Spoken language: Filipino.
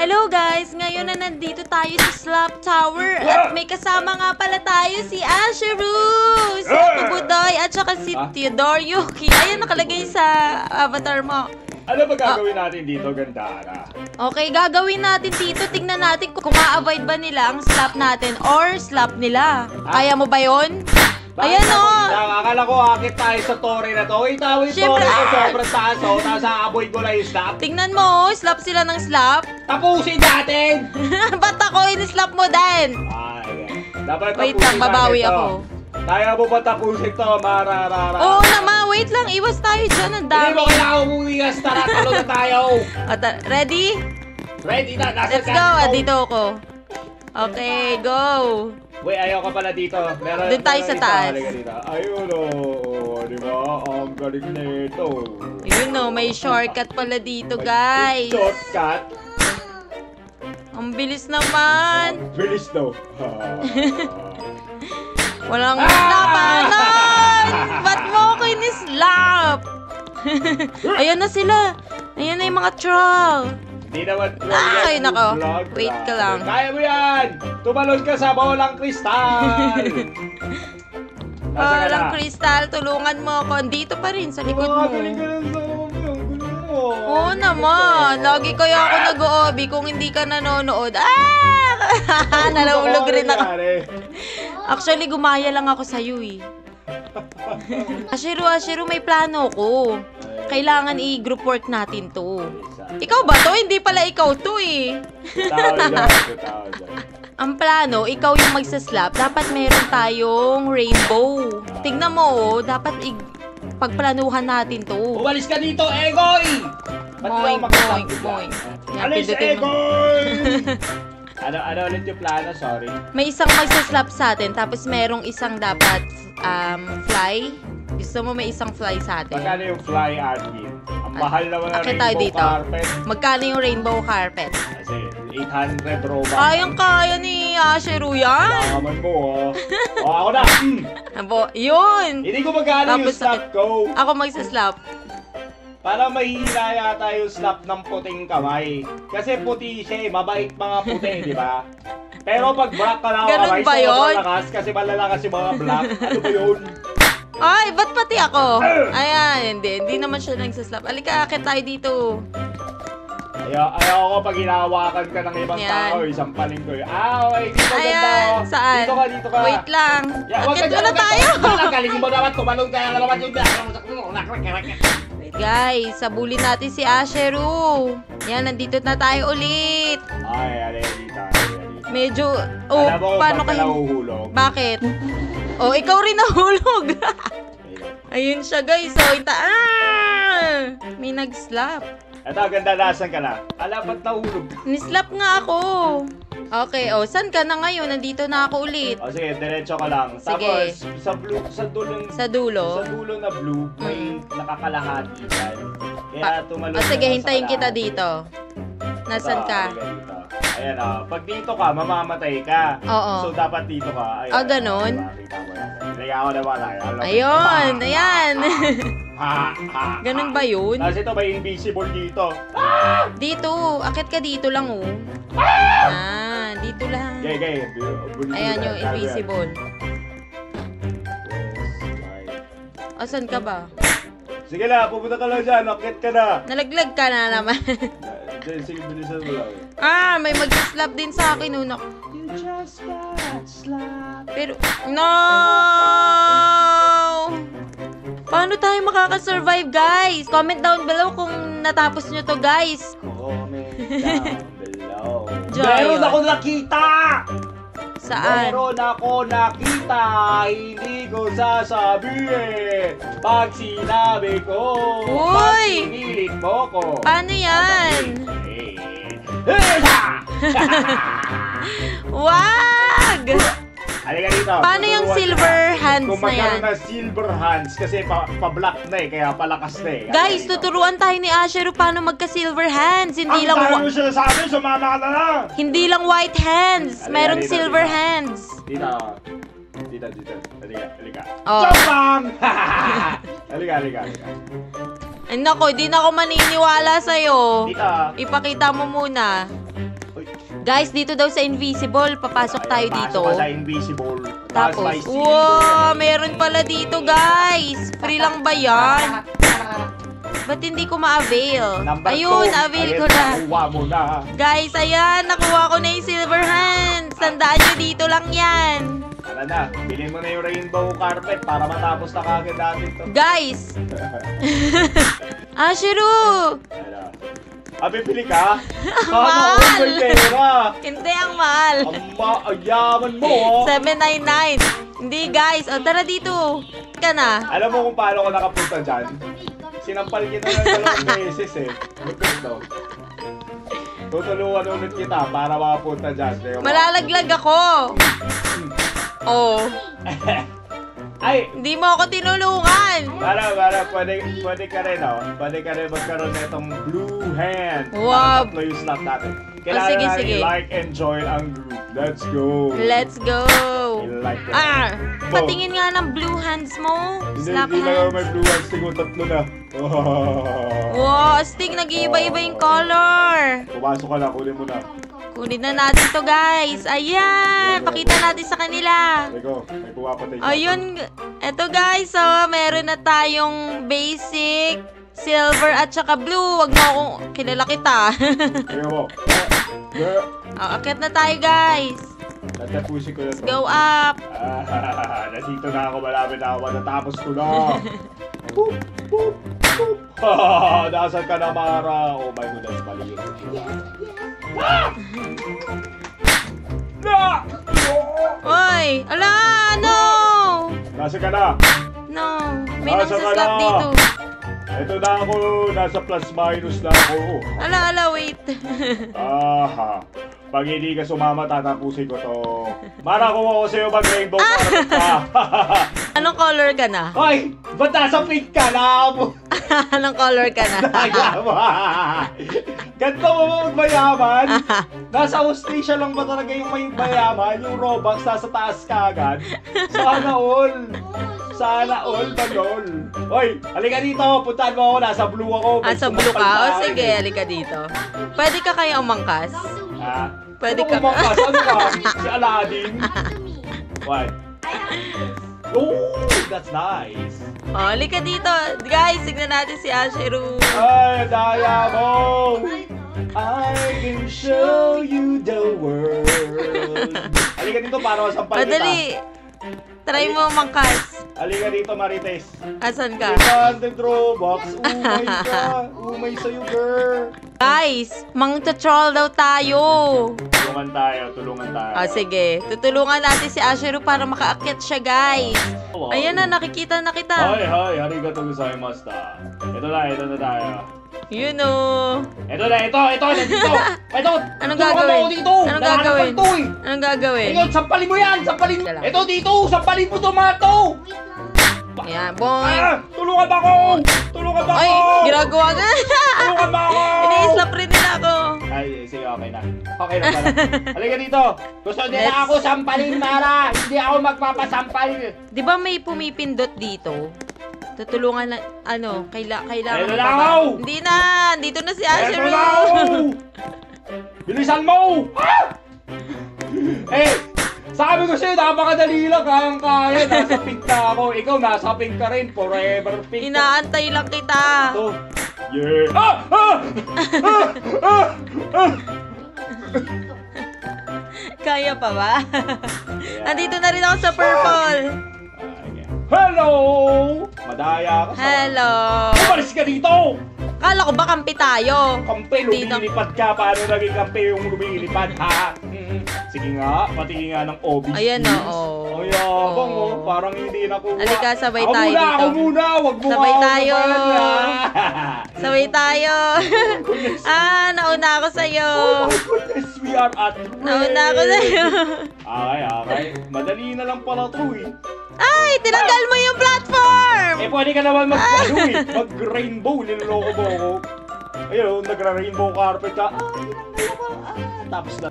Hello guys! Ngayon na nandito tayo sa Slap Tower at may kasama nga pala tayo si Asheru, si Tubudoy at saka si Theodore Yuki. Ayan nakalagay sa avatar mo. Ano ba gagawin natin dito, Gandara? Okay, gagawin natin dito. Tingnan natin kung ma-avoid ba nila ang slap natin or slap nila. Kaya mo ba yun? Ayan o! Akala ko akit tayo sa tore na to. Itawin tore ko sobrang taas o. Tapos aaboy ko lang yung slap. Tingnan mo, slap sila ng slap. Tapusin natin! Ba't ako in-slap mo din? Dapat wait lang, babawi ako. Kaya mo ba tapusin to, mararara? Oo naman, wait lang. Iwas tayo dyan. Ang dami. Hindi mo kailangan umuwigas. Tara, talo na tayo. Ready? Ready na. Let's go. Dito ako. Okay, go. Wait, ayaw ka pala dito. Doon tayo sa taas. Ayun o. Di ba? Ang galing na ito. Ayun o, may shortcut pala dito, guys. Shortcut? Ang bilis naman. Bilis daw. Walang slapanan! Ba't mo ako in-slap? Ayan na sila. Ayan na yung mga troll. Hindi naman troll yan. Ay, nako. Wait ka lang. Kaya mo yan! Tumalon ka sa bolang kristal! Bolang kristal, tulungan mo ako. Dito pa rin, sa likod mo. Oo naman. Lagi kaya ako nag-o-obi kung hindi ka nanonood. Nalahulog rin ako. Actually, gumaya lang ako sa'yo eh. Asheru, may plano ko. Kailangan i-group work natin to. Ikaw ba to? Hindi pala ikaw to eh. Ang plano, ikaw yung magsaslap. Dapat meron tayong rainbow. Tignan mo, dapat pagplanuhan natin to. Umalis ka dito, Egoy! Moing. Alis, Egoy! Ano ulit yung plano? Sorry. May isang magsaslap sa atin, tapos merong isang dapat fly. Gusto mo may isang fly sa atin? Magkano yung fly, Arvin? Ang mahal naman ng rainbow carpet. Magkano yung rainbow carpet? Kasi 800 robux. Kayang-kaya ni Asheru yan. Nakaman mo, oh. Ako na! Yun! Hindi ko magkano yung slap ko. Ako magsaslap. Para mahina yata yung slap ng puting kamay. Kasi puti siya eh, mabait mga puti, di ba? Pero pag black ka na kamay, sobrang lakas kasi malalakas yung mga black. Ano ba yun? Ay, ba't pati ako? Ayan, hindi naman siya nagsaslap. Alika, akit tayo dito. Ayaw ko pag hinahawakan ka ng ibang tao, isang paling ko. Okay, dito ganda. Saan? Dito ka. Wait lang. Akit muna tayo. Galing mo naman, tumalong kaya naman yung guys, sabulin natin si Asheru. Yan, nandito na tayo ulit. Ay, dito. Medyo, paano ka nahuhulog? Bakit? Ikaw rin nahulog. Ayun siya guys, may nag-slap. Ito, ganda, nasan ka na? Ba't nahulog ka? Ni-slap nga ako. Okay, saan ka na ngayon? Nandito na ako ulit. Sige, diretso ka lang. Sige. Tapos, sa dulo na blue, may nakakalahati dyan. Kaya tumalon sige, hintayin kita dito. Nasaan ka? Ayan, pag dito ka, mamamatay ka. Oo. So, dapat dito ka. Ganon? Kaya ako naman. Ayun, ayan. Ganun ba yun? Tapos ito, may invisible dito. Dito, akit ka dito lang dito lang. Ayan yung invisible. Asan ka ba? Sige na, pupunta ka lang dyan. Akit ka na. Nalaglag ka na naman. Sige, bilisan mo lang. May mag-slap din sa akin. You just got slapped. Pero, no! Paano tayo makakasurvive, guys? Comment down below kung natapos nyo to, guys. Comment down below. Meron ako nakita! Saan? Meron ako nakita! Hindi ko sasabihin! Pag sinabi ko, pag sinilit mo ko. Paano yan? Wag! Halika dito. Paano yung silver hands kung na yan? Kung magkaroon na silver hands, kasi pa-black na kaya palakas na Guys, tuturuan tayo ni Asheru paano magka-silver hands. Hindi lang tayo mo sila sabi, sumama ka na lang. Hindi lang white hands. Merong silver hands. Dito. Halika. Chopang! Halika. Ay nako, di na ako maniniwala sa'yo. Dito. Ipakita mo muna. Guys, dito daw sa invisible. Papasok tayo dito. Pasok ka sa invisible. Tapos, may silver. wow, meron pala dito, guys. Free lang ba yan? Ba't hindi ko ma-avail? Number Ayun, 2. avail ko na. Nakuha mo na. Guys, ayan, nakuha ko na yung silver hands. Tandaan nyo, dito lang yan. Tara na, bilhin mo na yung rainbow carpet para matapos na kagad natin to. Guys! Ashiru! Bibili ka? Mahal! Ano, may pera. Hindi ang mahal. Ang yaman mo, oh. 799. Hindi, guys. O, tara dito. Ka na. Alam mo kung paano ko nakapunta dyan? Sinampal kita ng 2 beses eh. Lupit no? Tutulungan ulit kita para makapunta dyan. Malalaglag ako. Oh. Ay! Hindi mo ako tinulungan. Para, pwede ka rin, oh. Pwede ka rin magkaroon na itong blue hand. Wow. Para tatlo yung slot natin. Kailangan sige, natin sige. like and join ang group. Let's go! Let's go. Like that. Ah! Patingin nga ng blue hands mo. Slap Hindi lang hands. may blue hands. Tingin 3 na. Wow, Stig, nag-iiba-iba yung color. Pumasok ka na, kunin mo na. Kunin na natin to, guys. Ayan, pakita natin sa kanila. Ego, may pumapatay. Ayun, eto guys, oh, meron na tayong basic, silver at saka blue. Wag mo akong kilala kita. Ego mo. Girl. Akit na tayo, guys. Natapusin ko na Let's to. go up. Nandito na ako, malapit na ako. Matatapos ko na. Boop, boop, boop. Nasaan ka na, Mara? Oh my goodness, mali. Na! Oy, ala, no! Nasaan ka na? No, may nang Nasaan ka slap na? dito. Ito na ako, nasa plus minus na ako. Ala, wait. Pag hindi ka sumama, tatapusin ko to. Mara, kuha ko sa'yo mag-rainbow carpet ka. Anong color ka na? Hoy! Ba't nasa pink ka na? Anong color ka na? Mayaman! Ganito mo magmayaman? Nasa Australia lang ba talaga yung may mayaman? Yung Robux nasa taas ka agad? Sana all! Sana all, Manol! Hoy! Halika dito! Puntahan mo ako! Nasa blue ako! May Sa blue ka? sumakal O tayo. sige, halika dito. Pwede ka kaya umangkas? Ha? Pwede Ano ka ba? kumakas? Ano ka? Si Aladdin? What? Oh! That's nice! O, halika dito. Guys, tignan natin si Ashiru. Ay, daya mo! I can show you the world. Halika dito para masampal kita. Madali. Try mo umangkas. Halika dito, Marites. Asan ka? 100 Robux. Umay ka. Umay sa'yo, girl. Guys, mang-troll daw tayo. Tulungan tayo, tulungan tayo. O, sige. Tutulungan natin si Ashiru para makaakyat siya, guys. Ayan na, nakikita na kita. Hi, arigato gozaimashita. Ito na tayo. You know. Ito, nandito. Ito, Anong tulungan gagawin? mo ako dito. Anong Nahanap gagawin? ko to, eh. Anong gagawin? Ikaw, sampalin mo yan, sampalin mo. Teka lang. Ito dito, sampalin mo to mga to. Ayan, boy. Tulungan ba ako? Tulungan ba ako? Ay, ginagawa na. Tulungan ba ako? Ini-slap rin nila ako. Ay, sige, okay na. Okay na pala. Halika dito. Gusto nila Let's- ako sampalin, Mara. Hindi ako magpapasampal. Di ba may pumipindot dito? Tutulungan na, kailangan Eto mo na pa ba? ako! Hindi na, dito na si Eto Ashiru. na ako! Bilisan mo! Ah! Eh, sabi ko sa'yo, napakadali lang. Kayang-kaya. Nasa pink na ako. Ikaw, nasa pink ka rin. Forever pink. Inaantay lang kita. Ito. Yeah. Kaya pa ba? Nandito na rin ako sa purple. Hello! Madaya ka sa... Hello. Umalis ka dito! Kala ko ba kampi tayo? Kampi, Dito. lumilipad ka. Paano naging kampi yung lumilipad, ha? Sige nga, patingin nga ng obis. Ayan, oo. Ay, abang, oh. Parang hindi nakuha. Halika, sabay Ako tayo muna, dito. Ako muna, wag mo Sabay nga tayo. ako naman, Sabay tayo. Nauna ako sa'yo. Oh my goodness, we are at Nauna ako sa'yo. Okay. Madali na lang pala to, eh. Ay, tinanggal mo yung platform. Eh, pwede ka naman mag-rainbow. Niloloko mo ako. Ayun, nagra-rainbow carpet ka. Tapos na.